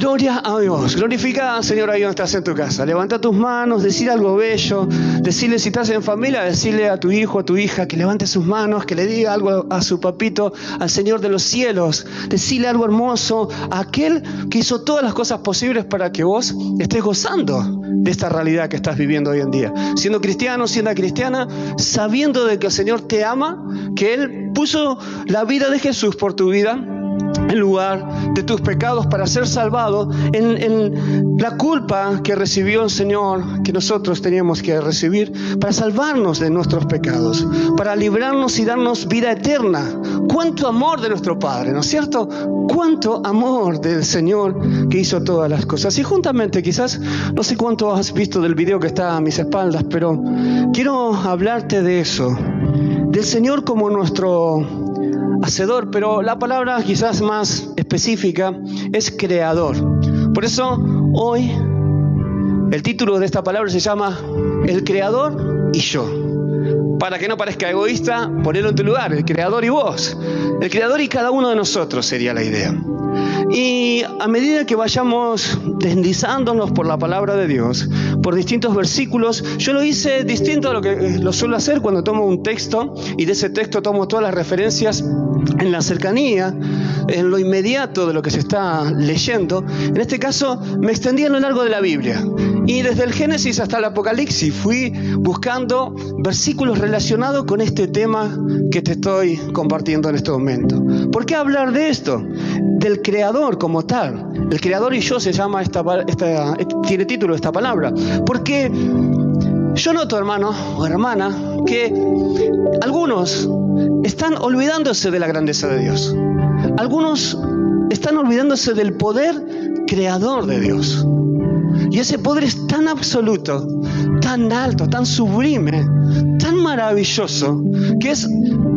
Gloria a Dios. Glorifica al Señor ahí donde estás en tu casa. Levanta tus manos, decir algo bello. Decirle, si estás en familia, decirle a tu hijo, a tu hija que levante sus manos, que le diga algo a su papito, al Señor de los cielos. Decirle algo hermoso a aquel que hizo todas las cosas posibles para que vos estés gozando de esta realidad que estás viviendo hoy en día. Siendo cristiano, siendo cristiana, sabiendo de que el Señor te ama, que Él puso la vida de Jesús por tu vida, en lugar de tus pecados para ser salvado, en la culpa que recibió el Señor, que nosotros teníamos que recibir, para salvarnos de nuestros pecados, para librarnos y darnos vida eterna. Cuánto amor de nuestro Padre, ¿no es cierto? Cuánto amor del Señor que hizo todas las cosas. Y juntamente, quizás, no sé cuánto has visto del video que está a mis espaldas, pero quiero hablarte de eso, del Señor como nuestro hacedor, pero la palabra quizás más específica es creador. Por eso hoy el título de esta palabra se llama El Creador y yo. Para que no parezca egoísta, ponelo en tu lugar, el Creador y vos. El Creador y cada uno de nosotros sería la idea. Y a medida que vayamos deslizándonos por la palabra de Dios, por distintos versículos, yo lo hice distinto a lo que lo suelo hacer cuando tomo un texto y de ese texto tomo todas las referencias en la cercanía, en lo inmediato de lo que se está leyendo. En este caso me extendí a lo largo de la Biblia y desde el Génesis hasta el Apocalipsis fui buscando versículos relacionados con este tema que te estoy compartiendo en este momento. ¿Por qué hablar de esto? Del Creador como tal. El Creador y yo se llama tiene título esta palabra, porque yo noto, hermano o hermana, que algunos están olvidándose de la grandeza de Dios. Algunos están olvidándose del poder creador de Dios. Y ese poder es tan absoluto, tan alto, tan sublime, tan maravilloso, que es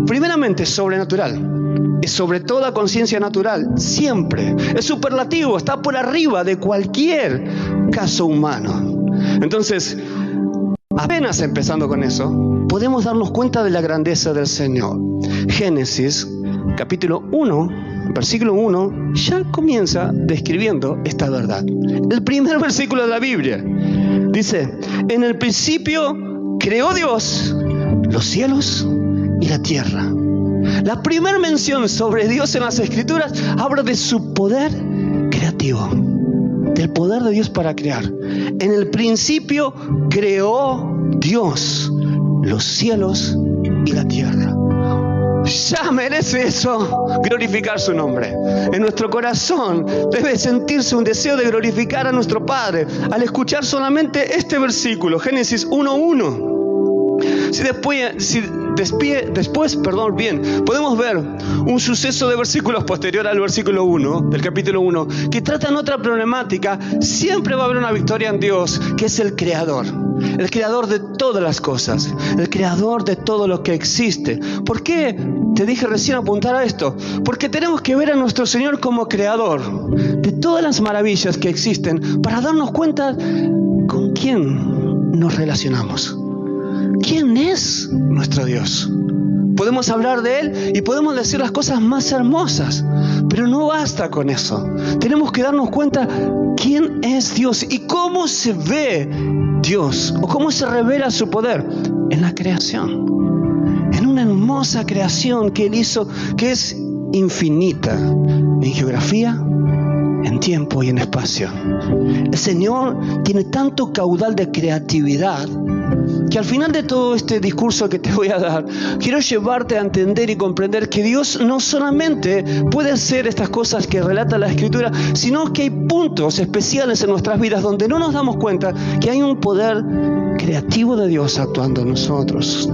primeramente sobrenatural. Es sobre toda conciencia natural, siempre. Es superlativo, está por arriba de cualquier caso humano. Entonces, apenas empezando con eso, podemos darnos cuenta de la grandeza del Señor. Génesis, capítulo 1, versículo 1, ya comienza describiendo esta verdad. El primer versículo de la Biblia dice: en el principio creó Dios los cielos y la tierra. La primera mención sobre Dios en las Escrituras habla de su poder creativo, del poder de Dios para crear. En el principio creó Dios los cielos y la tierra. Ya merece eso glorificar su nombre. En nuestro corazón debe sentirse un deseo de glorificar a nuestro Padre al escuchar solamente este versículo, Génesis 1:1. Después, podemos ver un suceso de versículos posterior al versículo 1 del capítulo 1 que tratan otra problemática. Siempre va a haber una victoria en Dios, que es el Creador de todas las cosas, el Creador de todo lo que existe. ¿Por qué te dije recién apuntar a esto? Porque tenemos que ver a nuestro Señor como Creador de todas las maravillas que existen para darnos cuenta con quién nos relacionamos. ¿Quién es nuestro Dios? Podemos hablar de Él y podemos decir las cosas más hermosas, pero no basta con eso. Tenemos que darnos cuenta quién es Dios y cómo se ve Dios o cómo se revela su poder en la creación. En una hermosa creación que Él hizo, que es infinita en geografía, en tiempo y en espacio. El Señor tiene tanto caudal de creatividad que al final de todo este discurso que te voy a dar, quiero llevarte a entender y comprender que Dios no solamente puede hacer estas cosas que relata la Escritura, sino que hay puntos especiales en nuestras vidas donde no nos damos cuenta que hay un poder creativo de Dios actuando en nosotros.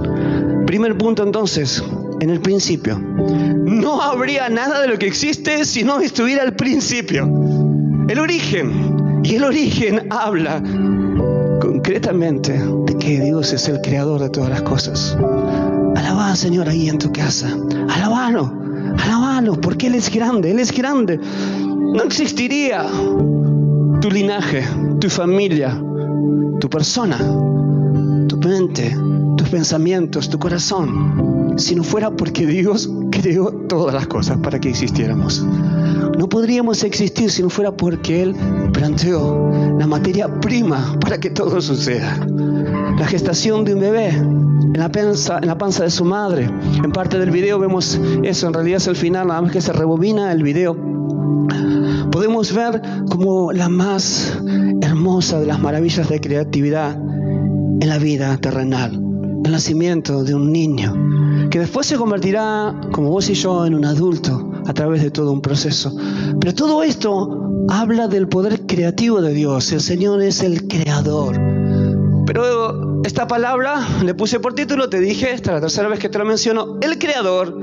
Primer punto entonces, en el principio. No habría nada de lo que existe si no estuviera el principio. El origen. Y el origen habla concretamente de que Dios es el creador de todas las cosas. Alabá al Señor ahí en tu casa. Alabalo, porque Él es grande, Él es grande. No existiría tu linaje, tu familia, tu persona, tu mente, tus pensamientos, tu corazón, si no fuera porque Dios creó todas las cosas para que existiéramos. No podríamos existir si no fuera porque Él planteó la materia prima para que todo suceda. La gestación de un bebé en la panza de su madre. En parte del video vemos eso, en realidad es el final, nada más que se rebobina el video. Podemos ver como la más hermosa de las maravillas de creatividad en la vida terrenal, el nacimiento de un niño, que después se convertirá, como vos y yo, en un adulto a través de todo un proceso. Pero todo esto habla del poder creativo de Dios. El Señor es el creador. Pero esta palabra le puse por título, te dije, esta es la tercera vez que te lo menciono, el creador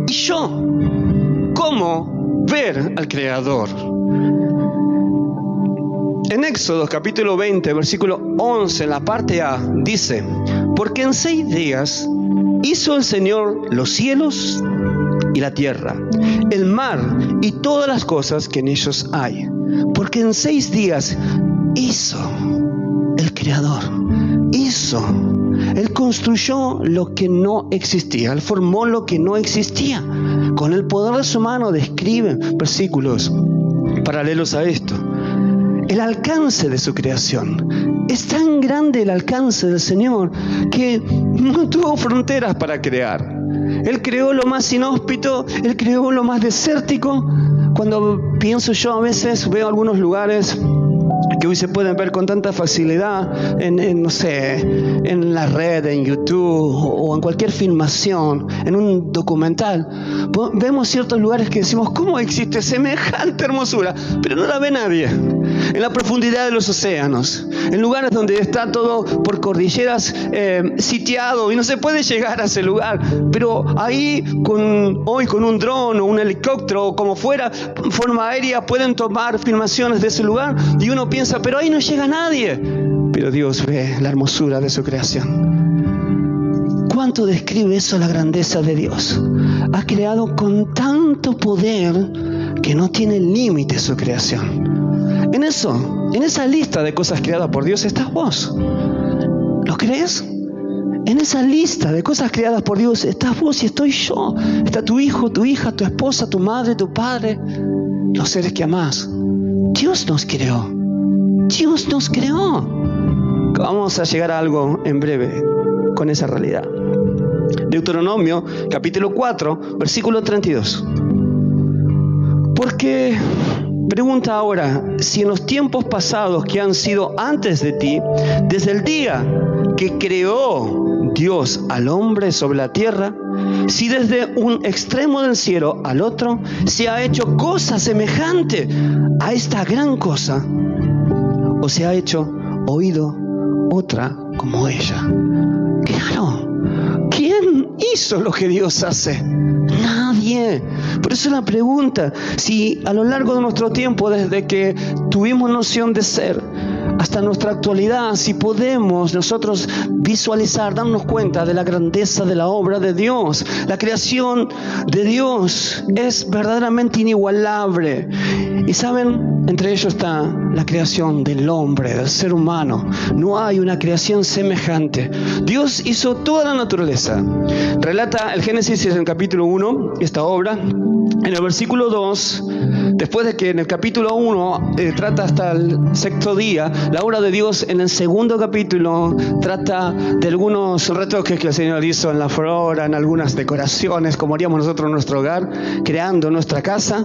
y yo. ¿Cómo ver al creador? En Éxodo capítulo 20, versículo 11, en la parte A, dice: porque en 6 días hizo el Señor los cielos y la tierra, el mar y todas las cosas que en ellos hay. Porque en 6 días hizo el Creador. Hizo. Él construyó lo que no existía. Él formó lo que no existía. Con el poder de su mano describe versículos paralelos a esto. El alcance de su creación. Es tan grande el alcance del Señor que no tuvo fronteras para crear. Él creó lo más inhóspito, Él creó lo más desértico. Cuando pienso yo, a veces veo algunos lugares que hoy se pueden ver con tanta facilidad no sé, en la red, en YouTube o en cualquier filmación, en un documental. Vemos ciertos lugares que decimos, ¿cómo existe semejante hermosura? Pero no la ve nadie. En la profundidad de los océanos, en lugares donde está todo por cordilleras sitiado y no se puede llegar a ese lugar. Pero ahí, hoy con un dron o un helicóptero o como fuera, forma aérea, pueden tomar filmaciones de ese lugar y uno piensa, pero ahí no llega nadie. Pero Dios ve la hermosura de su creación. ¿Cuánto describe eso la grandeza de Dios? Ha creado con tanto poder que no tiene límite su creación. En esa lista de cosas creadas por Dios estás vos. ¿Lo crees? En esa lista de cosas creadas por Dios estás vos y estoy yo. Está tu hijo, tu hija, tu esposa, tu madre, tu padre, los seres que amás. Dios nos creó. Dios nos creó. Vamos a llegar a algo en breve con esa realidad. Deuteronomio, capítulo 4, versículo 32. Porque... pregunta ahora, si en los tiempos pasados que han sido antes de ti, desde el día que creó Dios al hombre sobre la tierra, si desde un extremo del cielo al otro se ha hecho cosa semejante a esta gran cosa, o se ha hecho oído otra como ella. Claro, ¿quién hizo lo que Dios hace? Nadie. Por eso la pregunta, si a lo largo de nuestro tiempo, desde que tuvimos noción de ser hasta nuestra actualidad, si podemos nosotros visualizar, darnos cuenta de la grandeza de la obra de Dios. La creación de Dios es verdaderamente inigualable. Y saben, entre ellos está la creación del hombre, del ser humano. No hay una creación semejante. Dios hizo toda la naturaleza. Relata el Génesis en el capítulo 1, esta obra. En el versículo 2, después de que en el capítulo 1 trata hasta el 6º día, la obra de Dios en el 2º capítulo trata de algunos retoques que el Señor hizo en la flora, en algunas decoraciones, como haríamos nosotros en nuestro hogar, creando nuestra casa.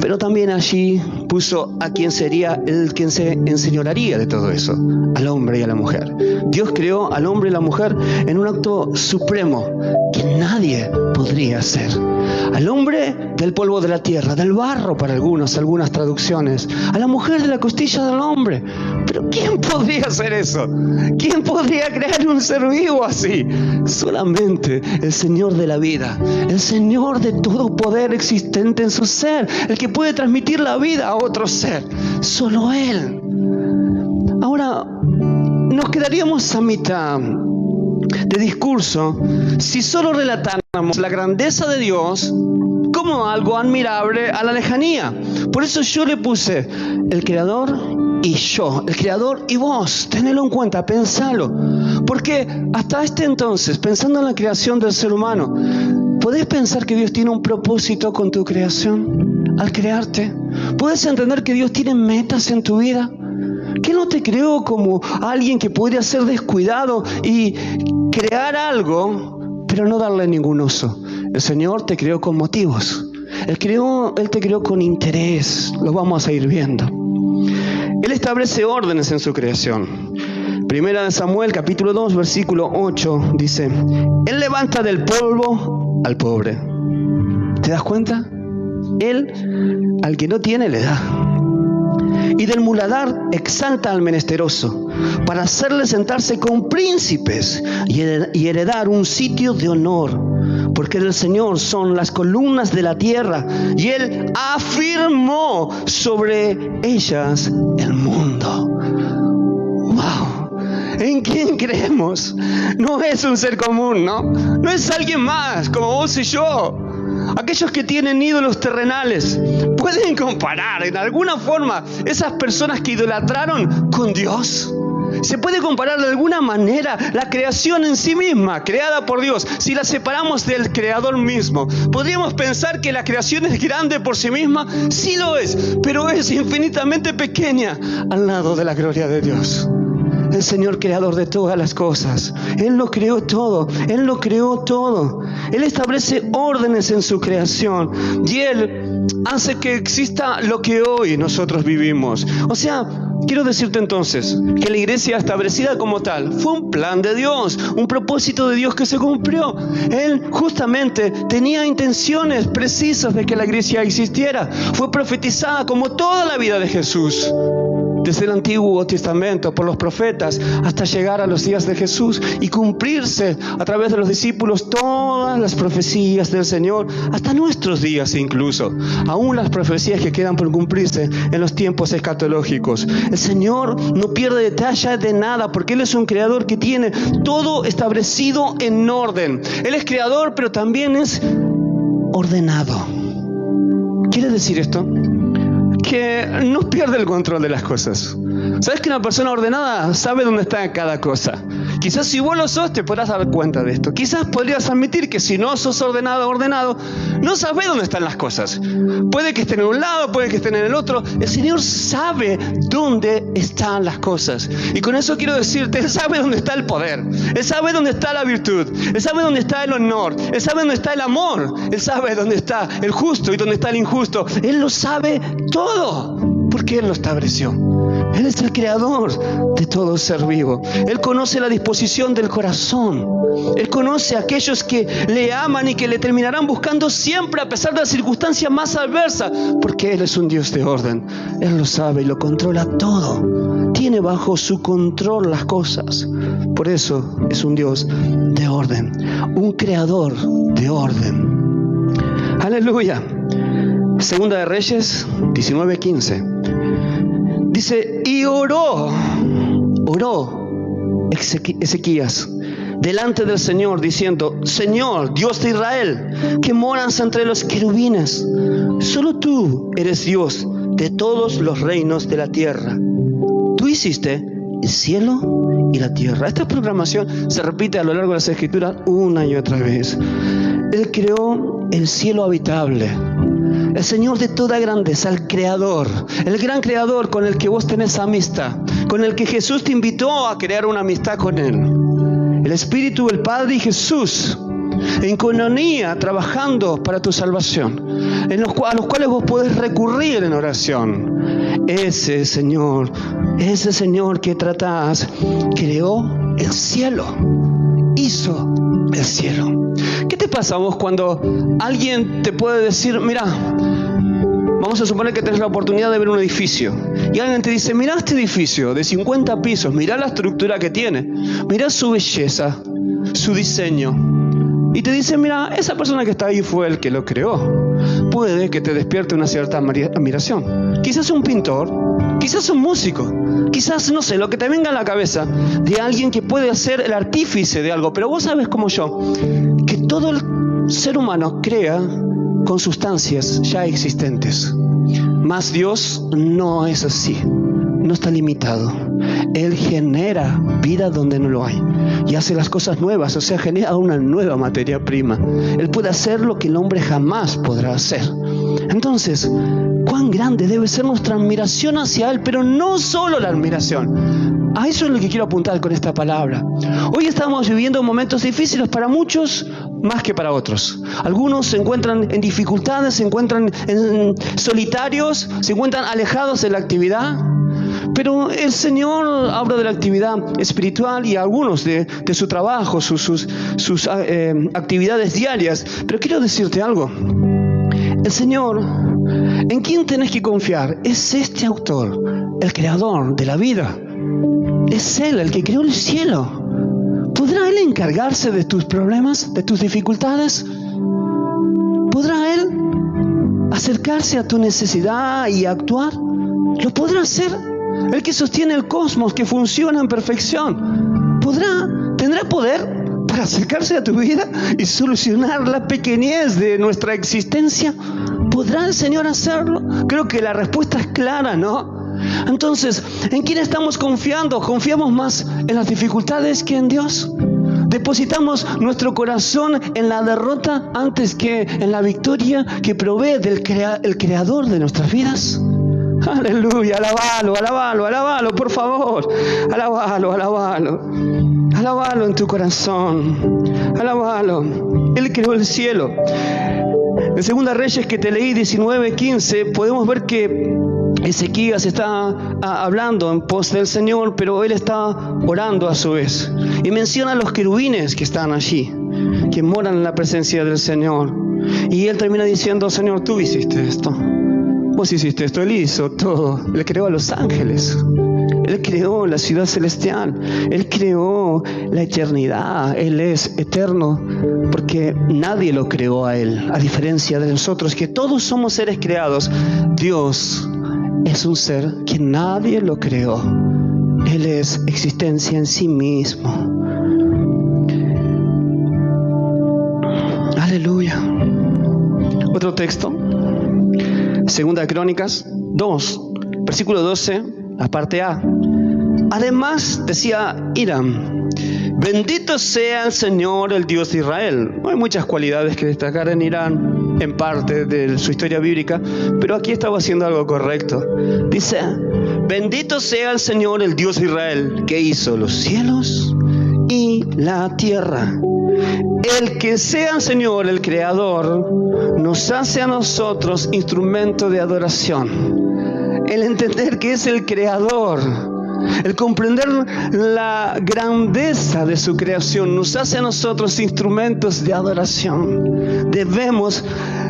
Pero también allí puso a quien sería quien se enseñorearía de todo eso, al hombre y a la mujer. Dios creó al hombre y a la mujer en un acto supremo que nadie podría hacer. Al hombre del polvo de la tierra, del barro para algunas traducciones, a la mujer de la costilla del hombre. Pero ¿quién podría hacer eso? ¿Quién podría crear un ser vivo así? Solamente el Señor de la vida, el Señor de todo poder existente en su ser, el que puede transmitir la vida a otro ser. Solo Él. Ahora, nos quedaríamos a mitad de discurso si solo relatáramos la grandeza de Dios como algo admirable a la lejanía. Por eso yo le puse el Creador y yo, el Creador y vos. Tenelo en cuenta, pensalo. Porque hasta este entonces, pensando en la creación del ser humano, ¿Podés pensar que Dios tiene un propósito con tu creación al crearte? ¿Puedes entender que Dios tiene metas en tu vida? ¿Que no te creó como alguien que podría ser descuidado y crear algo, pero no darle ningún uso? El Señor te creó con motivos. Él te creó con interés. Lo vamos a ir viendo. Él establece órdenes en su creación. Primera de Samuel, capítulo 2, versículo 8, dice: Él levanta del polvo al pobre. ¿Te das cuenta? Él, al que no tiene, le da. Y del muladar exalta al menesteroso, para hacerle sentarse con príncipes y heredar un sitio de honor. Porque del Señor son las columnas de la tierra, y Él afirmó sobre ellas el mundo. ¡Wow! ¿En quién creemos? No es un ser común, ¿no? No es alguien más, como vos y yo. Aquellos que tienen ídolos terrenales, ¿pueden comparar en alguna forma esas personas que idolatraron con Dios? ¿Se puede comparar de alguna manera la creación en sí misma, creada por Dios, si la separamos del Creador mismo? ¿Podríamos pensar que la creación es grande por sí misma? Sí lo es, pero es infinitamente pequeña al lado de la gloria de Dios. El Señor creador de todas las cosas. Él lo creó todo. Él lo creó todo. Él establece órdenes en su creación. Y Él hace que exista lo que hoy nosotros vivimos. O sea, quiero decirte entonces que la iglesia establecida como tal fue un plan de Dios, un propósito de Dios que se cumplió. Él justamente tenía intenciones precisas de que la iglesia existiera. Fue profetizada como toda la vida de Jesús, desde el Antiguo Testamento, por los profetas, hasta llegar a los días de Jesús y cumplirse a través de los discípulos todas las profecías del Señor, hasta nuestros días incluso, aún las profecías que quedan por cumplirse en los tiempos escatológicos. El Señor no pierde detalle de nada, porque Él es un creador que tiene todo establecido en orden. Él es creador, pero también es ordenado. ¿Quiere decir esto? Que no pierde el control de las cosas. ¿Sabes que una persona ordenada sabe dónde está cada cosa? Quizás si vos lo sos, te podrás dar cuenta de esto. Quizás podrías admitir que si no sos ordenado, no sabés dónde están las cosas. Puede que estén en un lado, puede que estén en el otro. El Señor sabe dónde están las cosas. Y con eso quiero decirte, Él sabe dónde está el poder. Él sabe dónde está la virtud. Él sabe dónde está el honor. Él sabe dónde está el amor. Él sabe dónde está el justo y dónde está el injusto. Él lo sabe todo, porque Él lo estableció. Él es el creador de todo ser vivo. Él conoce la disposición del corazón. Él conoce a aquellos que le aman y que le terminarán buscando siempre a pesar de las circunstancias más adversas, porque Él es un Dios de orden. Él lo sabe y lo controla todo. Tiene bajo su control las cosas. Por eso es un Dios de orden, un creador de orden. Aleluya. Segunda de Reyes 19:15. Dice: y oró Ezequías delante del Señor, diciendo: Señor, Dios de Israel, que moras entre los querubines, solo tú eres Dios de todos los reinos de la tierra. Tú hiciste el cielo y la tierra. Esta programación se repite a lo largo de las Escrituras una y otra vez. Él creó el cielo habitable. El Señor de toda grandeza, el Creador, el gran Creador con el que vos tenés amistad, con el que Jesús te invitó a crear una amistad con Él. El Espíritu, el Padre y Jesús, en coinonía, trabajando para tu salvación, a los cuales vos podés recurrir en oración. Ese Señor que tratás, creó el cielo, hizo el cielo. ¿Qué te pasa a vos cuando alguien te puede decir: mira, vamos a suponer que tenés la oportunidad de ver un edificio, y alguien te dice: mira este edificio de 50 pisos, mira la estructura que tiene, mira su belleza, su diseño, y te dice: mira, esa persona que está ahí fue el que lo creó? Puede que te despierte una cierta admiración. Quizás un pintor, quizás un músico, quizás, no sé, lo que te venga a la cabeza de alguien que puede ser el artífice de algo. Pero vos sabes como yo que todo el ser humano crea con sustancias ya existentes. Mas Dios no es así, no está limitado. Él genera vida donde no lo hay y hace las cosas nuevas, o sea, genera una nueva materia prima. Él puede hacer lo que el hombre jamás podrá hacer. Entonces, cuán grande debe ser nuestra admiración hacia Él, pero no solo la admiración. A eso es lo que quiero apuntar con esta palabra. Hoy estamos viviendo momentos difíciles para muchos, más que para otros. Algunos se encuentran en dificultades, se encuentran solitarios, se encuentran alejados de la actividad. Pero el Señor habla de la actividad espiritual y algunos de su trabajo, sus actividades diarias. Pero quiero decirte algo. El Señor, ¿en quién tenés que confiar? Es este autor, el creador de la vida. Es Él el que creó el cielo. ¿Podrá Él encargarse de tus problemas, de tus dificultades? ¿Podrá Él acercarse a tu necesidad y actuar? ¿Lo podrá hacer? El que sostiene el cosmos, que funciona en perfección, ¿tendrá poder para acercarse a tu vida y solucionar la pequeñez de nuestra existencia? ¿Podrá el Señor hacerlo? Creo que la respuesta es clara, ¿no? Entonces, ¿en quién estamos confiando? ¿Confiamos más en las dificultades que en Dios? ¿Depositamos nuestro corazón en la derrota antes que en la victoria que provee el creador de nuestras vidas? Aleluya, alabalo, por favor. Alabalo en tu corazón. Alabalo. Él creó el cielo. En 2 Reyes, que te leí, 19:15, podemos ver que Ezequías está hablando en pos del Señor, pero él está orando a su vez. Y menciona a los querubines que están allí, que moran en la presencia del Señor. Y él termina diciendo: Señor, tú hiciste esto. Vos hiciste esto. Él hizo todo. Él creó a los ángeles. Él creó la ciudad celestial. Él creó la eternidad. Él es eterno porque nadie lo creó a Él. A diferencia de nosotros, que todos somos seres creados, Dios es un ser que nadie lo creó. Él es existencia en sí mismo. Aleluya. Otro texto. 2 Crónicas 2, versículo 12, la parte A. Además, decía Hiram: bendito sea el Señor, el Dios de Israel. No hay muchas cualidades que destacar en Hiram, en parte de su historia bíblica, pero aquí estaba haciendo algo correcto. Dice: bendito sea el Señor, el Dios de Israel, que hizo los cielos y la tierra. El que sea el Señor, el Creador, nos hace a nosotros instrumento de adoración. El entender que es el Creador, el comprender la grandeza de su creación, nos hace a nosotros instrumentos de adoración. Debemos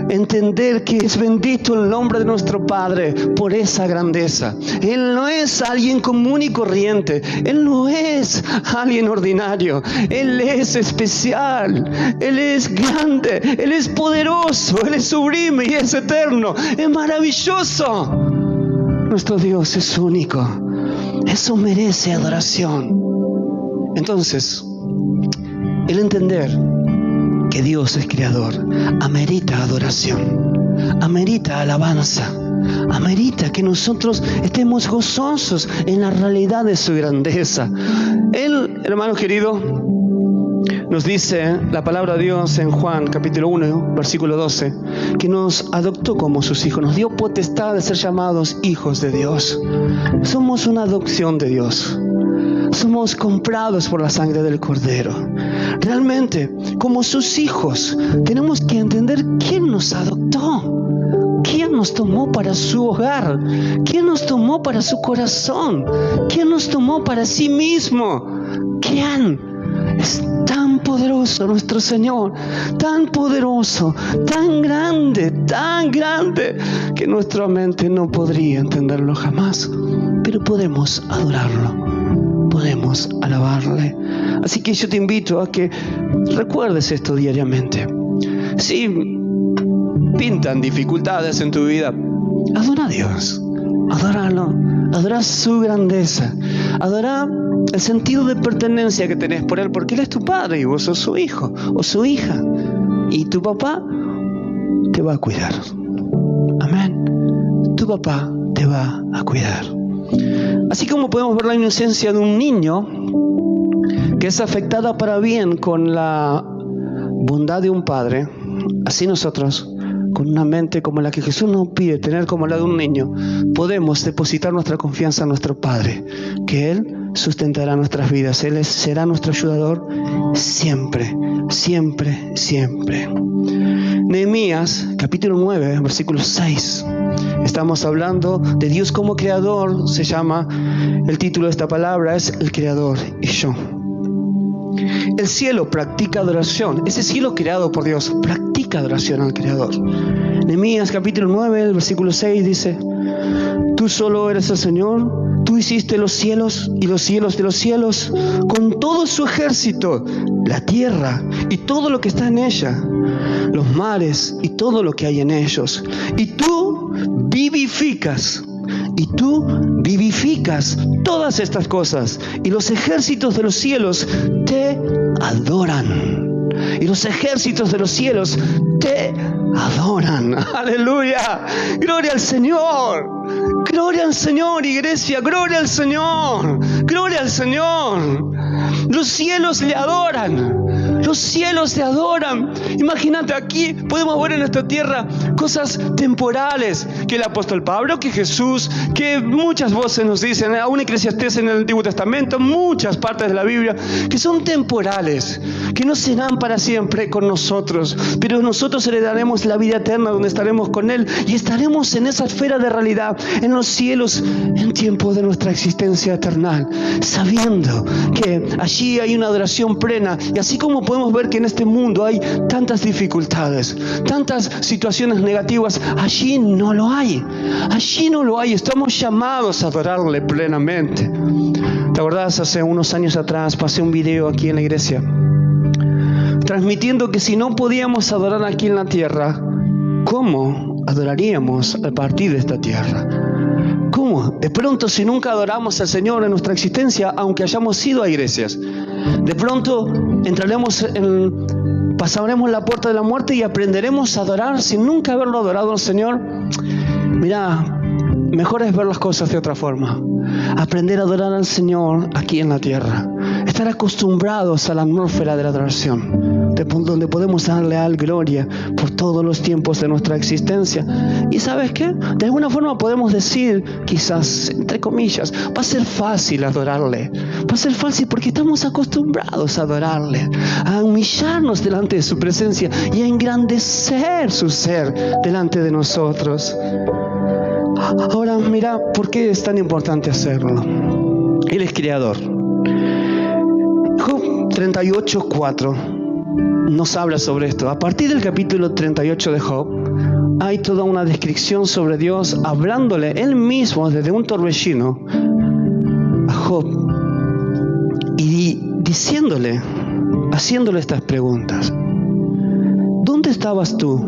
entender que es bendito el nombre de nuestro Padre por esa grandeza. Él no es alguien común y corriente. Él no es alguien ordinario. Él es especial. Él es grande. Él es poderoso. Él es sublime y es eterno. Es maravilloso. Nuestro Dios es único. Eso merece adoración. Entonces, el entender que Dios es creador amerita adoración, amerita alabanza, amerita que nosotros estemos gozosos en la realidad de su grandeza. Él, hermano querido, nos dice la palabra de Dios en Juan capítulo 1, versículo 12, que nos adoptó como sus hijos, nos dio potestad de ser llamados hijos de Dios. Somos una adopción de Dios. Somos comprados por la sangre del Cordero. Realmente, como sus hijos, tenemos que entender quién nos adoptó, quién nos tomó para su hogar, quién nos tomó para su corazón, quién nos tomó para sí mismo. ¿Quién? Es tan poderoso nuestro Señor, tan poderoso, tan grande, que nuestra mente no podría entenderlo jamás. Pero podemos adorarlo, podemos alabarle. Así que yo te invito a que recuerdes esto diariamente. Si pintan dificultades en tu vida, adora a Dios, adóralo, adora su grandeza, adora el sentido de pertenencia que tenés por Él, porque Él es tu padre y vos sos su hijo o su hija, y tu papá te va a cuidar. Amén. Tu papá te va a cuidar. Así como podemos ver la inocencia de un niño que es afectada para bien con la bondad de un padre, así nosotros, con una mente como la que Jesús nos pide tener como la de un niño, podemos depositar nuestra confianza en nuestro Padre, que Él sustentará nuestras vidas. Él será nuestro ayudador siempre, siempre, siempre. Nehemías, capítulo 9, versículo 6. Estamos hablando de Dios como creador. Se llama, el título de esta palabra es El Creador y yo. El cielo practica adoración. Ese cielo creado por Dios practica adoración al Creador. Nehemías capítulo 9, el versículo 6 dice: Tú solo eres el Señor. Tú hiciste los cielos y los cielos de los cielos, con todo su ejército, la tierra y todo lo que está en ella, los mares y todo lo que hay en ellos. Y tú vivificas todas estas cosas, y los ejércitos de los cielos te adoran. Y los ejércitos de los cielos te adoran. ¡Aleluya! ¡Gloria al Señor! ¡Gloria al Señor, iglesia! ¡Gloria al Señor! ¡Gloria al Señor! Los cielos le adoran. Los cielos le adoran. Imagínate, aquí podemos ver en esta tierra cosas temporales, que el apóstol Pablo, que Jesús, que muchas voces nos dicen, aún Eclesiastés en el Antiguo Testamento, muchas partes de la Biblia, que son temporales, que no serán para siempre con nosotros, pero nosotros heredaremos la vida eterna donde estaremos con Él y estaremos en esa esfera de realidad, en los cielos, en tiempo de nuestra existencia eterna, sabiendo que allí hay una adoración plena. Y así como podemos ver que en este mundo hay tantas dificultades, tantas situaciones negativas, allí no lo hay. Allí no lo hay. Estamos llamados a adorarle plenamente. ¿Te acordás? Hace unos años atrás pasé un video aquí en la iglesia, transmitiendo que si no podíamos adorar aquí en la tierra, ¿cómo adoraríamos a partir de esta tierra? ¿Cómo? De pronto, si nunca adoramos al Señor en nuestra existencia, aunque hayamos ido a iglesias, de pronto pasaremos la puerta de la muerte y aprenderemos a adorar sin nunca haberlo adorado al Señor. Mirá, mejor es ver las cosas de otra forma. Aprender a adorar al Señor aquí en la tierra. Estar acostumbrados a la atmósfera de la adoración, donde podemos darle a Él gloria por todos los tiempos de nuestra existencia. Y ¿sabes qué? De alguna forma podemos decir, quizás, entre comillas, va a ser fácil adorarle. Va a ser fácil porque estamos acostumbrados a adorarle, a humillarnos delante de su presencia y a engrandecer su ser delante de nosotros. Ahora, mira, ¿por qué es tan importante hacerlo? Él es creador. Job 38:4 nos habla sobre esto. A partir del capítulo 38 de Job, hay toda una descripción sobre Dios, hablándole Él mismo desde un torbellino a Job y diciéndole, haciéndole estas preguntas: ¿dónde estabas tú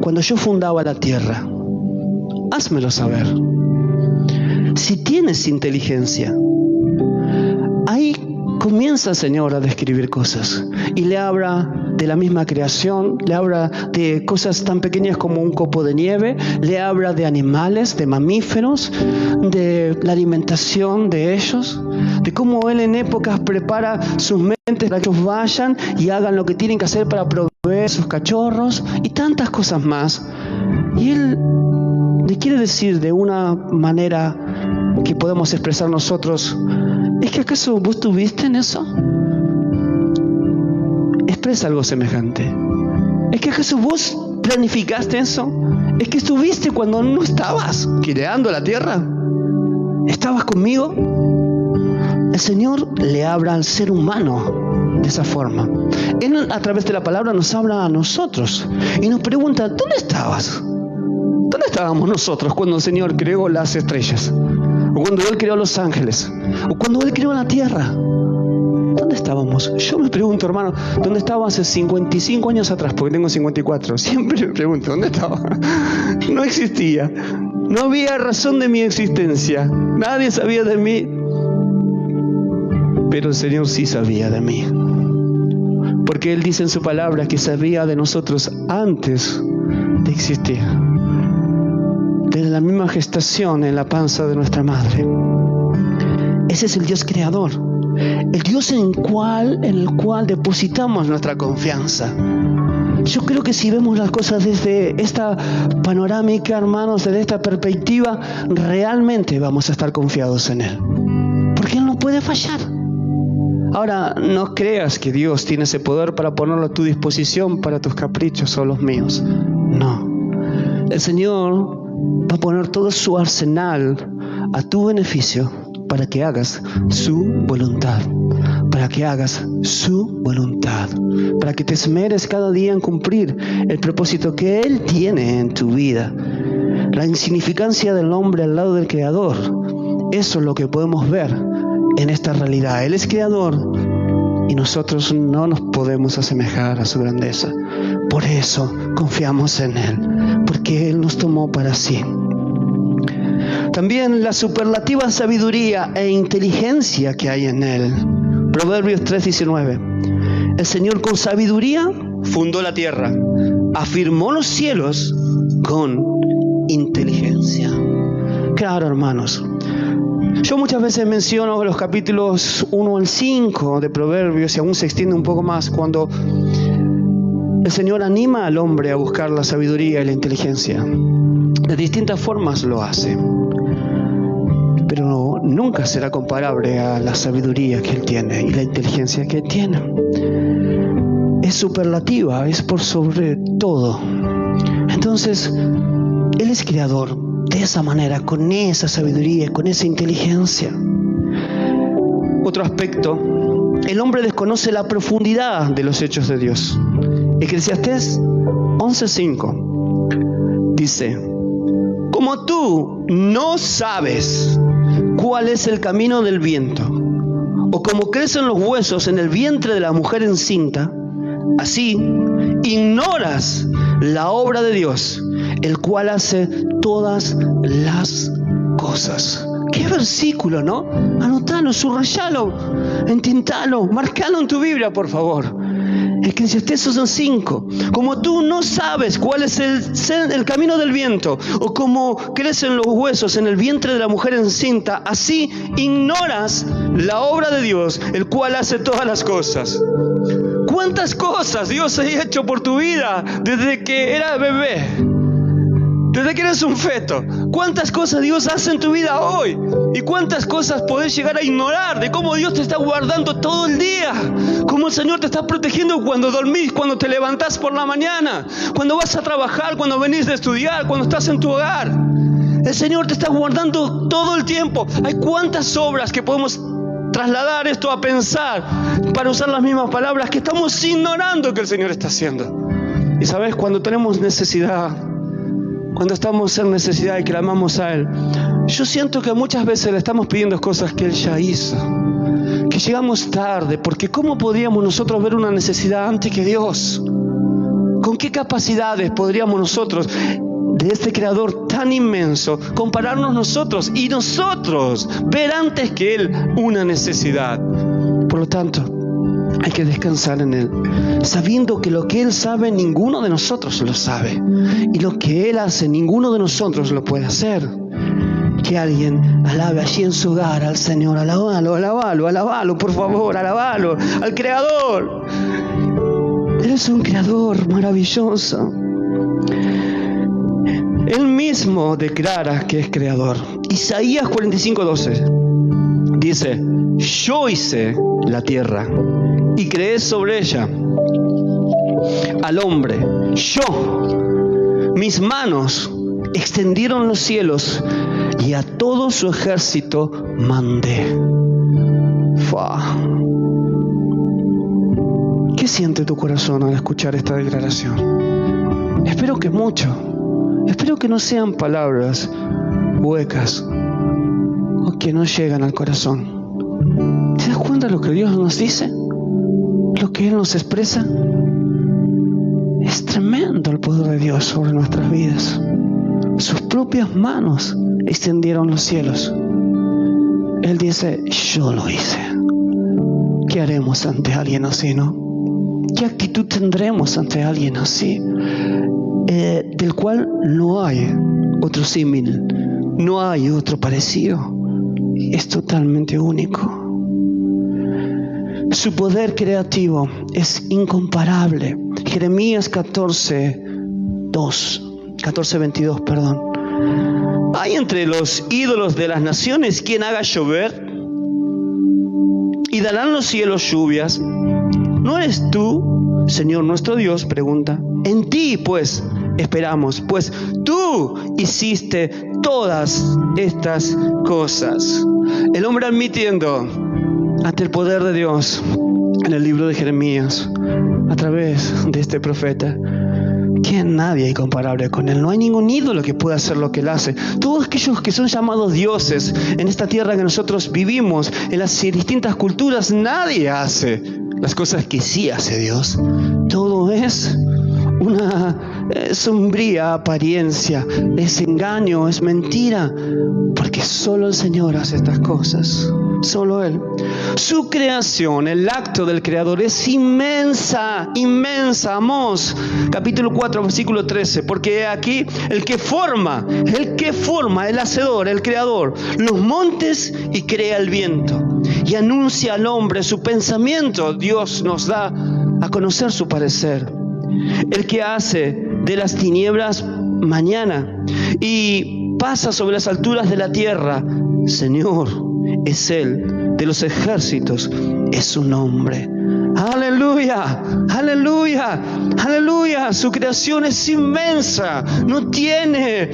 cuando yo fundaba la tierra? Házmelo saber. Si tienes inteligencia. Ahí comienza el Señor a describir cosas y le habla de la misma creación, le habla de cosas tan pequeñas como un copo de nieve, le habla de animales, de mamíferos, de la alimentación de ellos, de cómo Él en épocas prepara sus mentes para que ellos vayan y hagan lo que tienen que hacer para proveer sus cachorros y tantas cosas más. Y Él le quiere decir de una manera que podemos expresar nosotros: ¿es que acaso vos estuviste en eso? Expresa algo semejante. ¿Es que acaso vos planificaste eso? ¿Es que estuviste cuando no estabas creando la tierra? ¿Estabas conmigo? El Señor le habla al ser humano de esa forma. Él, a través de la palabra, nos habla a nosotros y nos pregunta: ¿dónde estabas? ¿Dónde estábamos nosotros cuando el Señor creó las estrellas? O cuando Él creó los ángeles, o cuando Él creó la tierra. ¿Dónde estábamos? Yo me pregunto, hermano, ¿dónde estaba hace 55 años atrás? Porque tengo 54. Siempre me pregunto, ¿dónde estaba? No existía. No había razón de mi existencia. Nadie sabía de mí. Pero el Señor sí sabía de mí. Porque Él dice en su palabra que sabía de nosotros antes de existir. Desde la misma gestación en la panza de nuestra madre. Ese es el Dios creador, el Dios en el cual depositamos nuestra confianza. Yo creo que si vemos las cosas desde esta panorámica, hermanos, desde esta perspectiva, realmente vamos a estar confiados en Él, porque Él no puede fallar. Ahora, no creas que Dios tiene ese poder para ponerlo a tu disposición para tus caprichos o los míos. No. El Señor va a poner todo su arsenal a tu beneficio para que hagas su voluntad. Para que hagas su voluntad. Para que te esmeres cada día en cumplir el propósito que Él tiene en tu vida. La insignificancia del hombre al lado del Creador. Eso es lo que podemos ver en esta realidad. Él es creador y nosotros no nos podemos asemejar a su grandeza. Por eso confiamos en Él, porque Él nos tomó para sí. También la superlativa sabiduría e inteligencia que hay en Él. Proverbios 3:19. El Señor con sabiduría fundó la tierra, afirmó los cielos con inteligencia. Claro, hermanos. Yo muchas veces menciono los capítulos 1 al 5 de Proverbios y aún se extiende un poco más cuando el Señor anima al hombre a buscar la sabiduría y la inteligencia. De distintas formas lo hace, pero nunca será comparable a la sabiduría que Él tiene y la inteligencia que Él tiene. Es superlativa, es por sobre todo. Entonces, Él es creador de esa manera, con esa sabiduría, con esa inteligencia. Otro aspecto, el hombre desconoce la profundidad de los hechos de Dios. Eclesiastés 11:5 dice: como tú no sabes cuál es el camino del viento, o cómo crecen los huesos en el vientre de la mujer encinta, así ignoras la obra de Dios, el cual hace todas las cosas. Qué versículo, ¿no? Anotalo, subrayalo, entintalo, marcalo en tu Biblia, por favor. Eclesiastés 11:5. Como tú no sabes cuál es el camino del viento, o cómo crecen los huesos en el vientre de la mujer encinta, así ignoras la obra de Dios, el cual hace todas las cosas. ¿Cuántas cosas Dios ha hecho por tu vida desde que eras bebé? Desde que eres un feto. ¿Cuántas cosas Dios hace en tu vida hoy? ¿Y cuántas cosas podés llegar a ignorar de cómo Dios te está guardando todo el día? Cómo el Señor te está protegiendo cuando dormís, cuando te levantás por la mañana, cuando vas a trabajar, cuando venís de estudiar, cuando estás en tu hogar. El Señor te está guardando todo el tiempo. Hay cuántas obras que podemos trasladar esto a pensar, para usar las mismas palabras, que estamos ignorando que el Señor está haciendo. Y sabes, cuando tenemos necesidad, cuando estamos en necesidad y clamamos a Él, yo siento que muchas veces le estamos pidiendo cosas que Él ya hizo, que llegamos tarde, porque ¿cómo podríamos nosotros ver una necesidad antes que Dios? ¿Con qué capacidades podríamos nosotros, de este Creador tan inmenso, compararnos nosotros y nosotros ver antes que Él una necesidad? Por lo tanto, hay que descansar en Él, sabiendo que lo que Él sabe, ninguno de nosotros lo sabe. Y lo que Él hace, ninguno de nosotros lo puede hacer. Que alguien alabe allí en su hogar al Señor. Alabalo, por favor, alabalo al Creador. Él es un Creador maravilloso. Él mismo declara que es Creador. Isaías 45:12 dice: yo hice la tierra y creé sobre ella al hombre. Yo, mis manos extendieron los cielos y a todo su ejército mandé. ¿Qué siente tu corazón al escuchar esta declaración? Espero que mucho. Espero que no sean palabras huecas o que no llegan al corazón. ¿Te das cuenta de lo que Dios nos dice? Lo que Él nos expresa. Es tremendo el poder de Dios sobre nuestras vidas. Sus propias manos extendieron los cielos. Él dice: yo lo hice. ¿Qué haremos ante alguien así, no? ¿Qué actitud tendremos ante alguien así? Del cual no hay otro símil, no hay otro parecido. es totalmente único. Su poder creativo es incomparable. Jeremías 14:22, perdón. ¿Hay entre los ídolos de las naciones quien haga llover? ¿Y darán los cielos lluvias? ¿No eres tú, Señor nuestro Dios? Pregunta. En ti, pues, esperamos, pues tú hiciste todas estas cosas. El hombre admitiendo ante el poder de Dios en el libro de Jeremías, a través de este profeta, que nadie hay comparable con él. No hay ningún ídolo que pueda hacer lo que él hace. Todos aquellos que son llamados dioses en esta tierra que nosotros vivimos, en las distintas culturas, nadie hace las cosas que sí hace Dios. Todo es una sombría apariencia, es engaño, es mentira, porque solo el Señor hace estas cosas, solo Él. Su creación, el acto del Creador es inmensa, inmensa. Amós, capítulo 4, versículo 13, porque aquí el que forma, el hacedor, el Creador, los montes y crea el viento, y anuncia al hombre su pensamiento. Dios nos da a conocer su parecer. El que hace de las tinieblas mañana y pasa sobre las alturas de la tierra. Señor es Él, de los ejércitos es su nombre. Aleluya, aleluya, aleluya. Su creación es inmensa, no tiene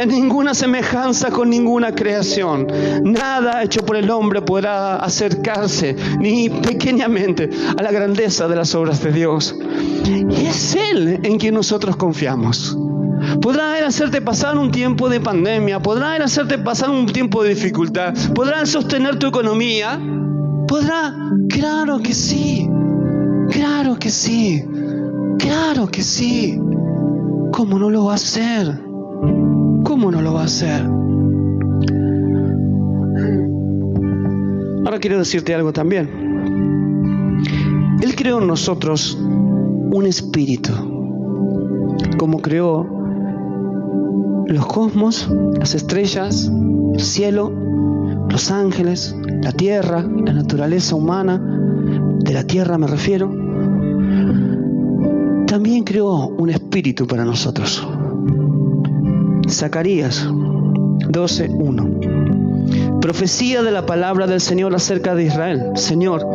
ninguna semejanza con ninguna creación. Nada hecho por el hombre podrá acercarse ni pequeñamente a la grandeza de las obras de Dios. Y es Él en quien nosotros confiamos. Podrá Él hacerte pasar un tiempo de pandemia, podrá Él hacerte pasar un tiempo de dificultad, podrá Él sostener tu economía, podrá, claro que sí, claro que sí, claro que sí. ¿Cómo no lo va a hacer? ¿Cómo no lo va a hacer? Ahora quiero decirte algo también. Él creó en nosotros un espíritu, como creó los cosmos, las estrellas, el cielo, los ángeles, la tierra, la naturaleza humana, de la tierra me refiero. También creó un espíritu para nosotros. Zacarías 12:1. Profecía de la palabra del Señor acerca de Israel. Señor,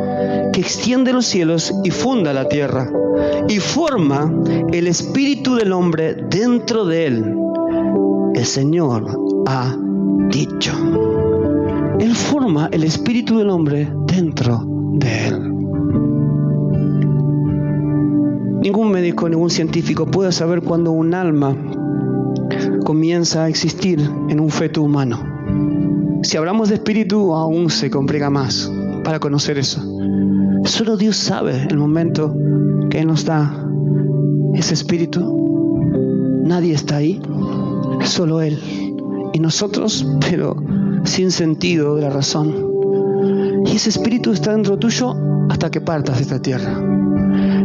que extiende los cielos y funda la tierra, y forma el espíritu del hombre dentro de él. El Señor ha dicho. Él forma el espíritu del hombre dentro de él. Ningún médico, ningún científico puede saber cuándo un alma comienza a existir en un feto humano. Si hablamos de espíritu, aún se complica más para conocer eso. Solo Dios sabe el momento que Él nos da ese espíritu. Nadie está ahí, solo Él. Y nosotros, pero sin sentido de la razón. Y ese espíritu está dentro tuyo hasta que partas de esta tierra.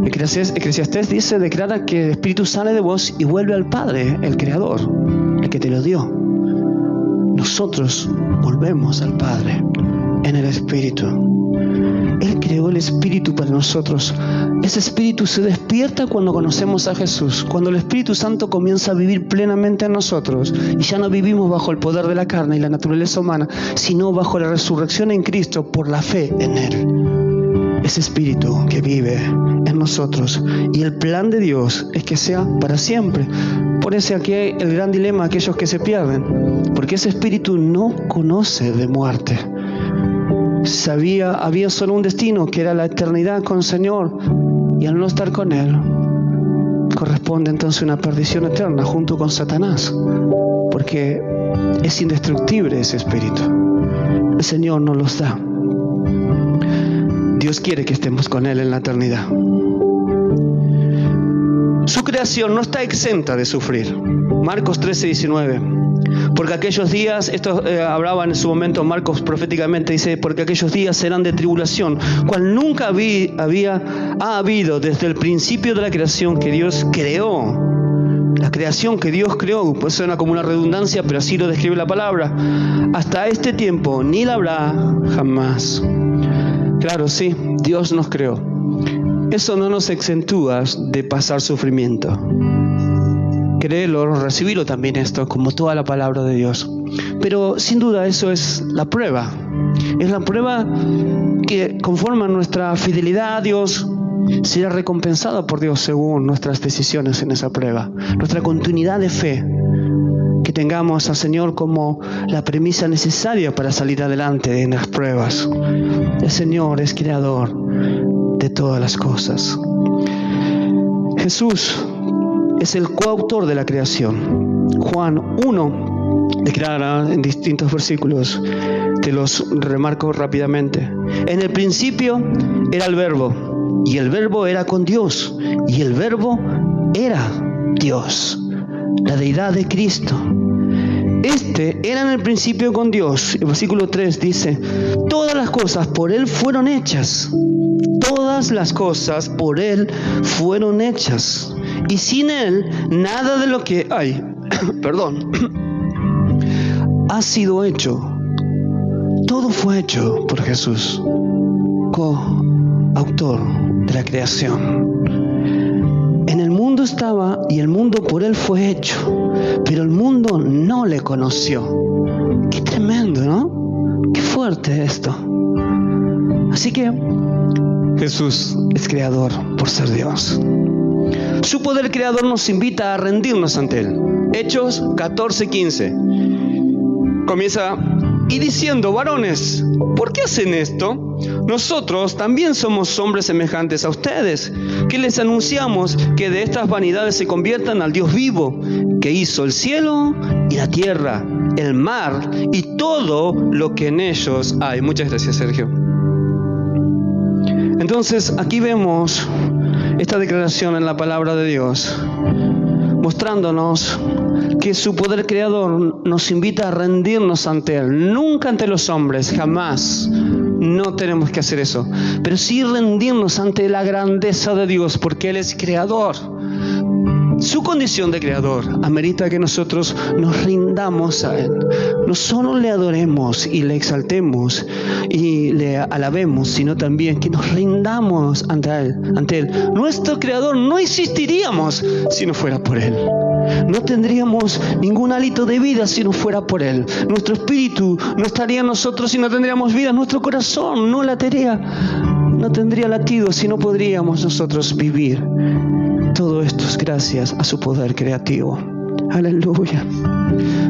Eclesiastés dice, declara que el espíritu sale de vos y vuelve al Padre, el Creador, el que te lo dio. Nosotros volvemos al Padre en el espíritu. Él creó el espíritu para nosotros. Ese espíritu se despierta cuando conocemos a Jesús, cuando el Espíritu Santo comienza a vivir plenamente en nosotros y ya no vivimos bajo el poder de la carne y la naturaleza humana, sino bajo la resurrección en Cristo por la fe en Él. Ese espíritu que vive en nosotros, y el plan de Dios es que sea para siempre. Por eso aquí hay el gran dilema a aquellos que se pierden, porque ese espíritu no conoce de muerte. Había solo un destino, que era la eternidad con el Señor, y al no estar con Él corresponde entonces una perdición eterna junto con Satanás, porque es indestructible ese espíritu. El Señor nos los da. Dios quiere que estemos con Él en la eternidad. Su creación no está exenta de sufrir. Marcos 13:19. Porque aquellos días, esto hablaba en su momento Marcos proféticamente, dice, porque aquellos días serán de tribulación, cual nunca ha habido desde el principio de la creación que Dios creó la creación que Dios creó, puede ser como una redundancia, pero así lo describe la palabra, hasta este tiempo ni la habrá jamás. Claro, sí, Dios nos creó. Eso no nos exentúa de pasar sufrimiento. Créelo, recibirlo también esto, como toda la palabra de Dios. Pero sin duda eso es la prueba. Es la prueba que conforme a nuestra fidelidad a Dios será recompensada por Dios según nuestras decisiones en esa prueba. Nuestra continuidad de fe, que tengamos al Señor como la premisa necesaria para salir adelante en las pruebas. El Señor es creador de todas las cosas. Jesús es el coautor de la creación. Juan 1 declara en distintos versículos, te los remarco rápidamente. En el principio era el Verbo, y el Verbo era con Dios, y el Verbo era Dios, la deidad de Cristo. Este era en el principio con Dios. El versículo 3 dice, todas las cosas por Él fueron hechas. Todas las cosas por Él fueron hechas. Y sin Él, nada de lo que hay, ha sido hecho. Todo fue hecho por Jesús, coautor de la creación. En el mundo estaba y el mundo por Él fue hecho, pero el mundo no le conoció. Qué tremendo, ¿no? Qué fuerte esto. Así que Jesús es creador por ser Dios. Su poder creador nos invita a rendirnos ante Él. Hechos 14:15. Comienza y diciendo, varones, ¿por qué hacen esto? Nosotros también somos hombres semejantes a ustedes, que les anunciamos que de estas vanidades se conviertan al Dios vivo, que hizo el cielo y la tierra, el mar y todo lo que en ellos hay. Muchas gracias, Sergio. Entonces, aquí vemos esta declaración en la palabra de Dios, mostrándonos que su poder creador nos invita a rendirnos ante Él, nunca ante los hombres, jamás. No tenemos que hacer eso, pero sí rendirnos ante la grandeza de Dios, porque Él es creador. Su condición de creador amerita que nosotros nos rindamos a Él. No solo le adoremos y le exaltemos y le alabemos, sino también que nos rindamos ante Él. Nuestro creador no existiríamos si no fuera por Él. No tendríamos ningún hálito de vida si no fuera por Él. Nuestro espíritu no estaría en nosotros si no tendríamos vida. Nuestro corazón no latiría, no tendría latido si no podríamos nosotros vivir. Todo esto es gracias a su poder creativo. Aleluya.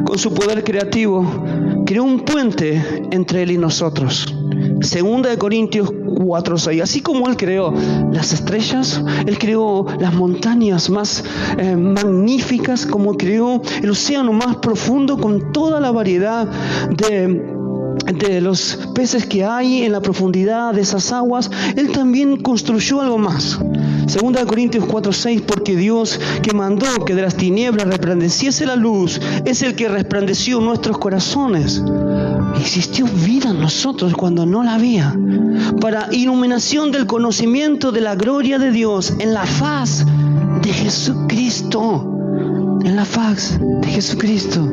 Con su poder creativo creó un puente entre Él y nosotros. 2 Corintios 4:6. Así como Él creó las estrellas, Él creó las montañas más magníficas, como creó el océano más profundo con toda la variedad de los peces que hay en la profundidad de esas aguas. Él también construyó algo más. 2 Corintios 4:6, porque Dios que mandó que de las tinieblas resplandeciese la luz, es el que resplandeció nuestros corazones. Existió vida en nosotros cuando no la había, para iluminación del conocimiento de la gloria de Dios en la faz de Jesucristo. En la faz de Jesucristo.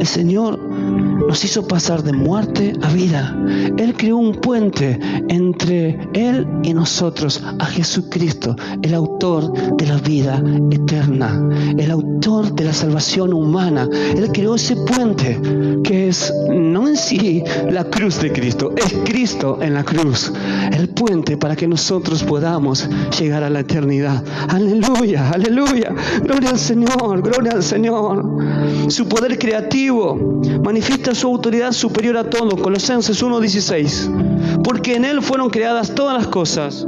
El Señor nos hizo pasar de muerte a vida. Él creó un puente entre Él y nosotros, a Jesucristo, el autor de la vida eterna, el autor de la salvación humana. Él creó ese puente que es no en sí la cruz de Cristo, es Cristo en la cruz, el puente para que nosotros podamos llegar a la eternidad. Aleluya, aleluya, gloria al Señor, gloria al Señor. Su poder creativo manifiesta su autoridad superior a todo. Colosenses 1:16. Porque en Él fueron creadas todas las cosas,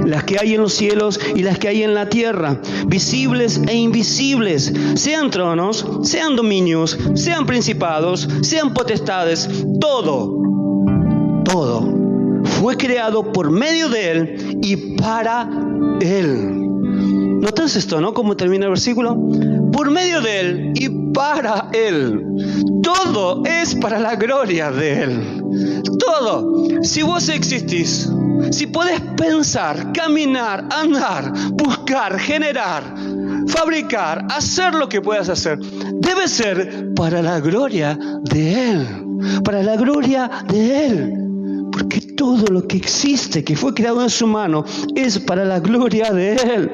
las que hay en los cielos y las que hay en la tierra, visibles e invisibles, sean tronos, sean dominios, sean principados, sean potestades, todo fue creado por medio de Él y para Él. ¿Notas esto, no? ¿Cómo termina el versículo? Por medio de Él y para Él. Todo es para la gloria de Él. Todo. Si vos existís, si podés pensar, caminar, andar, buscar, generar, fabricar, hacer lo que puedas hacer, debe ser para la gloria de Él. Para la gloria de Él. Porque todo lo que existe, que fue creado en su mano, es para la gloria de Él.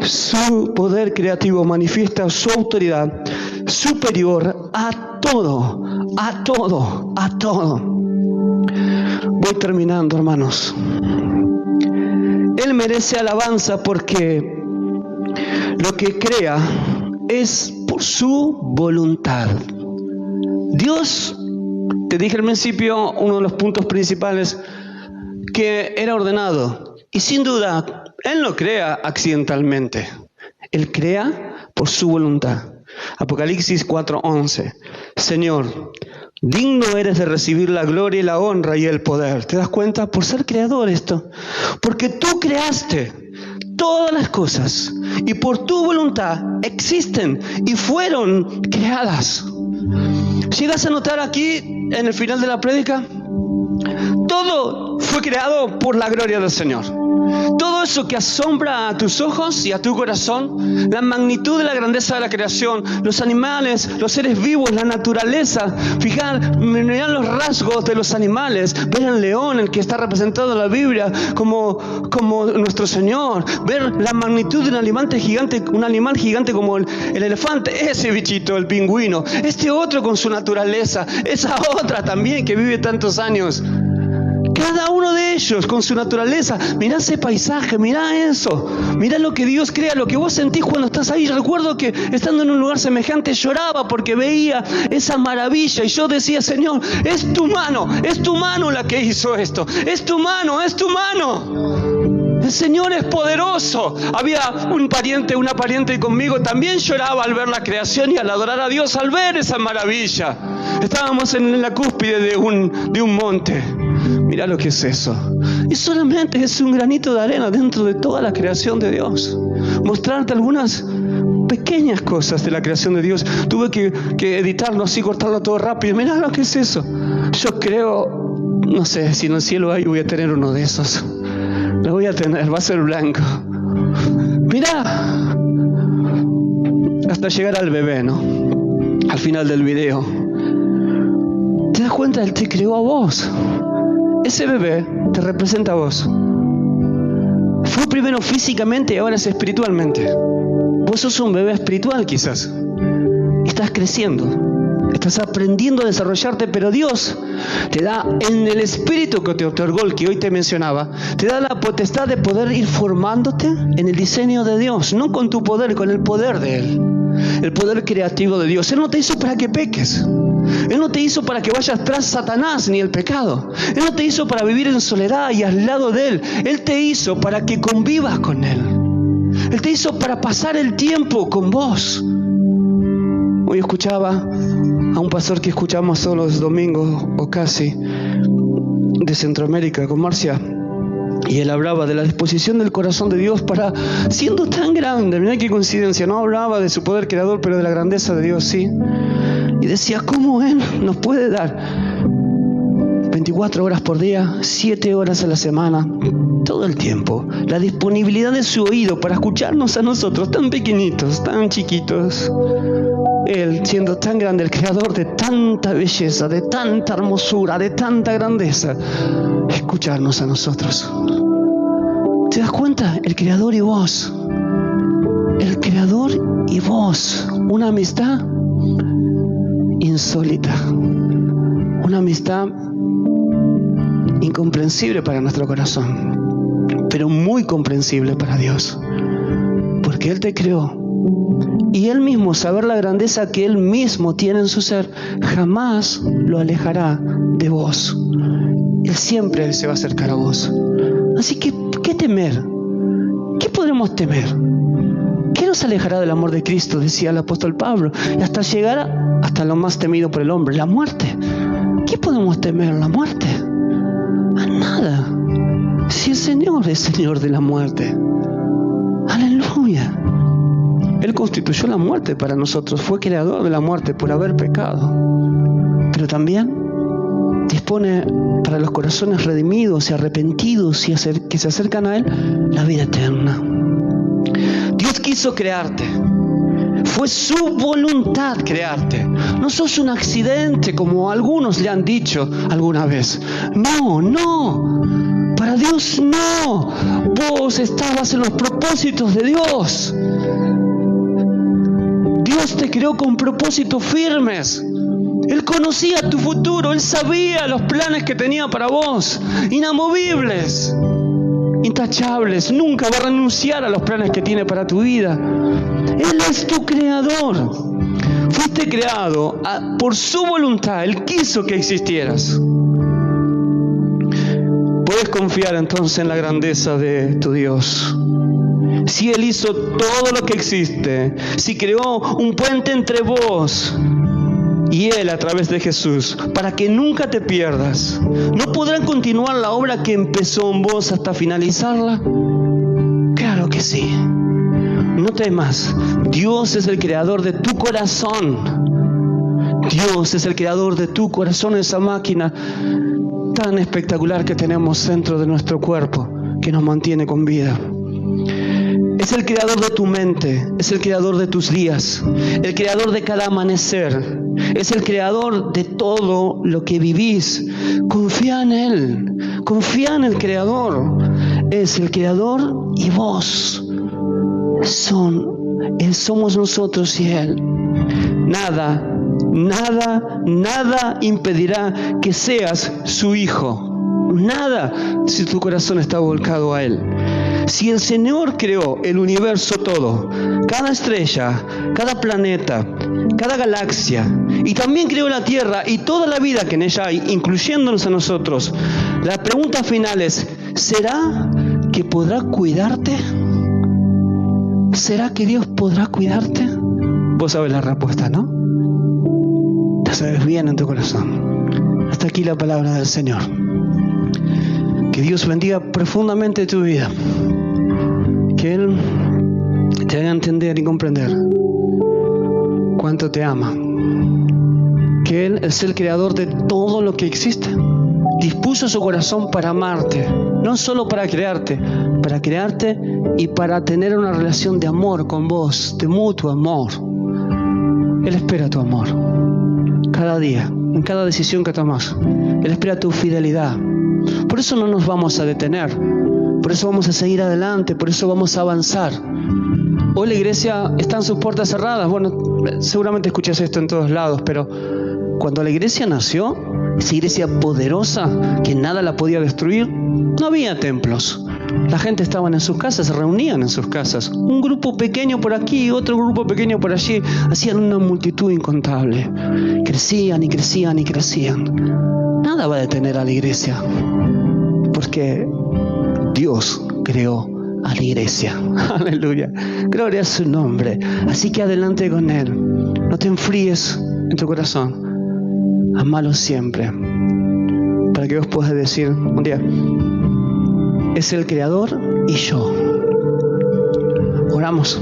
Su poder creativo manifiesta su autoridad superior a todo, a todo, a todo. Voy terminando, hermanos. Él merece alabanza porque lo que crea es por su voluntad. Dios, te dije al principio, uno de los puntos principales, que era ordenado. Y sin duda, Él no crea accidentalmente. Él crea por su voluntad. Apocalipsis 4:11. Señor, digno eres de recibir la gloria y la honra y el poder. ¿Te das cuenta? Por ser creador esto. Porque tú creaste todas las cosas y por tu voluntad existen y fueron creadas. ¿Llegas a notar aquí en el final de la prédica? Todo fue creado por la gloria del Señor. Todo eso que asombra a tus ojos y a tu corazón, la magnitud de la grandeza de la creación, los animales, los seres vivos, la naturaleza. Mirad los rasgos de los animales. Ver al león, el que está representado en la Biblia como nuestro Señor. Ver la magnitud de un animal gigante como el elefante, ese bichito, el pingüino. Este otro con su naturaleza, esa otra también que vive tantos años. Cada uno de ellos con su naturaleza. Mirá ese paisaje, mirá eso. Mirá lo que Dios crea, lo que vos sentís cuando estás ahí. Recuerdo que estando en un lugar semejante lloraba porque veía esa maravilla. Y yo decía, Señor, es tu mano la que hizo esto. Es tu mano. El Señor es poderoso. Había una pariente conmigo, también lloraba al ver la creación y al adorar a Dios, al ver esa maravilla. Estábamos en la cúspide de un monte. Mirá lo que es eso. Y solamente es un granito de arena dentro de toda la creación de Dios. Mostrarte algunas pequeñas cosas de la creación de Dios. Tuve que editarlo así, cortarlo todo rápido. Mirá lo que es eso. Yo creo, no sé, si en el cielo hay, voy a tener uno de esos. Lo voy a tener, va a ser blanco. Mirá. Hasta llegar al bebé, ¿no? Al final del video. ¿Te das cuenta? Él te creó a vos. Ese bebé te representa a vos. Fue primero físicamente y ahora es espiritualmente. Vos sos un bebé espiritual quizás. Estás creciendo. Estás aprendiendo a desarrollarte, pero Dios te da en el espíritu que te otorgó, el que hoy te mencionaba, te da la potestad de poder ir formándote en el diseño de Dios, no con tu poder, con el poder de Él, el poder creativo de Dios. Él no te hizo para que peques. Él no te hizo para que vayas tras Satanás ni el pecado. Él no te hizo para vivir en soledad y al lado de Él. Él te hizo para que convivas con Él. Él te hizo para pasar el tiempo con vos. Hoy escuchaba a un pastor que escuchamos todos los domingos o casi de Centroamérica con Marcia, y él hablaba de la disposición del corazón de Dios para, siendo tan grande, mirá qué coincidencia, no hablaba de su poder creador, pero de la grandeza de Dios, sí. Y decía, ¿cómo Él nos puede dar 24 horas por día, 7 horas a la semana, todo el tiempo, la disponibilidad de su oído para escucharnos a nosotros, tan pequeñitos, tan chiquitos? Él, siendo tan grande, el creador de tanta belleza, de tanta hermosura, de tanta grandeza, escucharnos a nosotros. ¿Te das cuenta? El creador y vos. El creador y vos. Una amistad insólita. Una amistad incomprensible para nuestro corazón, pero muy comprensible para Dios. Porque Él te creó. Y Él mismo, saber la grandeza que Él mismo tiene en su ser, jamás lo alejará de vos. Él siempre se va a acercar a vos. Así que, ¿qué temer? ¿Qué podremos temer? ¿Qué nos alejará del amor de Cristo? Decía el apóstol Pablo. Y hasta llegar hasta lo más temido por el hombre, la muerte. ¿Qué podemos temer? ¿La muerte? A nada. Si el Señor es Señor de la muerte. Aleluya. incluye. Él constituyó la muerte para nosotros, fue creador de la muerte por haber pecado. Pero también dispone para los corazones redimidos y arrepentidos y que se acercan a Él la vida eterna. Dios quiso crearte. Fue su voluntad crearte. No sos un accidente como algunos le han dicho alguna vez. No. Para Dios no. Vos estabas en los propósitos de Dios. Dios te creó con propósitos firmes. Él conocía tu futuro. Él sabía los planes que tenía para vos. Inamovibles. Intachables. Nunca va a renunciar a los planes que tiene para tu vida. Él es tu creador. Fuiste creado por su voluntad. Él quiso que existieras. Puedes confiar entonces en la grandeza de tu Dios. Si Él hizo todo lo que existe, si creó un puente entre vos y Él a través de Jesús, para que nunca te pierdas, ¿no podrán continuar la obra que empezó en vos hasta finalizarla? Claro que sí. No temas. Dios es el creador de tu corazón. Dios es el creador de tu corazón, esa máquina tan espectacular que tenemos dentro de nuestro cuerpo, que nos mantiene con vida. Es el creador de tu mente, es el creador de tus días, el creador de cada amanecer, es el creador de todo lo que vivís. Confía en Él, confía en el creador. Es el creador y vos somos nosotros y Él. Nada impedirá que seas su hijo. Nada, si tu corazón está volcado a Él. Si el Señor creó el universo todo, cada estrella, cada planeta, cada galaxia, y también creó la Tierra y toda la vida que en ella hay, incluyéndonos a nosotros, la pregunta final es: ¿será que podrá cuidarte? ¿Será que Dios podrá cuidarte? Vos sabés la respuesta, ¿no? Te sabes bien en tu corazón. Hasta aquí la palabra del Señor. Que Dios bendiga profundamente tu vida. Que Él te haga entender y comprender cuánto te ama. Que Él es el creador de todo lo que existe. Dispuso su corazón para amarte, no solo para crearte y para tener una relación de amor con vos, de mutuo amor. Él espera tu amor cada día, en cada decisión que tomas. Él espera tu fidelidad. Por eso no nos vamos a detener, por eso vamos a seguir adelante, por eso vamos a avanzar. Hoy la iglesia está en sus puertas cerradas. Bueno, seguramente escuchas esto en todos lados, pero cuando la iglesia nació, esa iglesia poderosa que nada la podía destruir, no había templos. La gente estaba en sus casas, se reunían en sus casas. Un grupo pequeño por aquí, otro grupo pequeño por allí. Hacían una multitud incontable. Crecían y crecían y crecían. Nada va a detener a la iglesia, porque Dios creó a la iglesia. Aleluya. Gloria a su nombre. Así que adelante con Él. No te enfríes en tu corazón. Amalo siempre, para que vos puedas decir un día: es el creador y yo. Oramos.